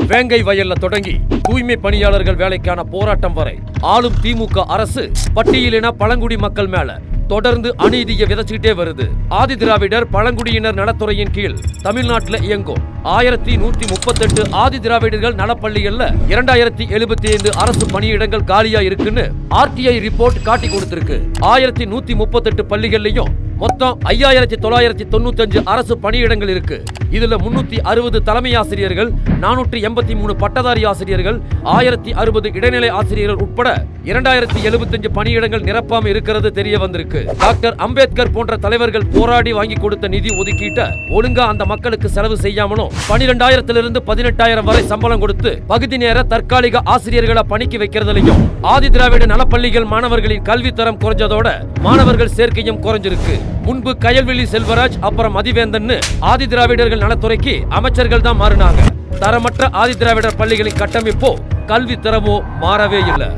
வேங்கை வயல்ல தொடங்கி தூய்மை பணியாளர்கள் வேலைக்கான போராட்டம் வரை ஆளும் திமுக அரசு பட்டியலின பழங்குடி மக்கள் மேல தொடர்ந்து அநீதியை விதைச்சுக்கிட்டே வருது. ஆதி திராவிடர் பழங்குடியினர் நலத்துறையின் கீழ் தமிழ்நாட்டில் இயங்கும் 1138 ஆதி திராவிடர்கள் நலப்பள்ளிகள்ல 2075 அரசு பணியிடங்கள் காலியா இருக்குன்னு RTI ரிப்போர்ட் காட்டி கொடுத்திருக்கு. 1138 பள்ளிகள்லயும் மொத்தம் 5995 அரசு பணியிடங்கள் இருக்கு. இதுல 360 தலைமை ஆசிரியர்கள், 483 பட்டதாரி ஆசிரியர்கள், 1060 இடைநிலை ஆசிரியர்கள் உட்பட 2075 பணியிடங்கள் நிரப்பாம இருக்கிறது தெரிய வந்திருக்கு. டாக்டர் அம்பேத்கர் போன்ற தலைவர்கள் போராடி வாங்கி கொடுத்த நிதி ஒதுக்கீட்ட ஒழுங்கா அந்த மக்களுக்கு செலவு செய்யாமலும் 12,000 18,000 வரை சம்பளம் கொடுத்து பகுதி நேர தற்காலிக ஆசிரியர்களை பணிக்கு வைக்கிறதுலையும் ஆதி திராவிட நலப்பள்ளிகள் மாணவர்களின் கல்வி தரம் குறைஞ்சதோட மாணவர்கள் சேர்க்கையும் குறைஞ்சிருக்கு. முன்பு கயல்வெளி செல்வராஜ் அப்புறம் மதிவேந்தன் ஆதி திராவிடர்கள் நலத்துறைக்கு அமைச்சர்கள் தான் மாறினாங்க. தரமற்ற ஆதி திராவிடர் பள்ளிகளின் கட்டமைப்போ கல்வி தரமோ மாறவே இல்லை.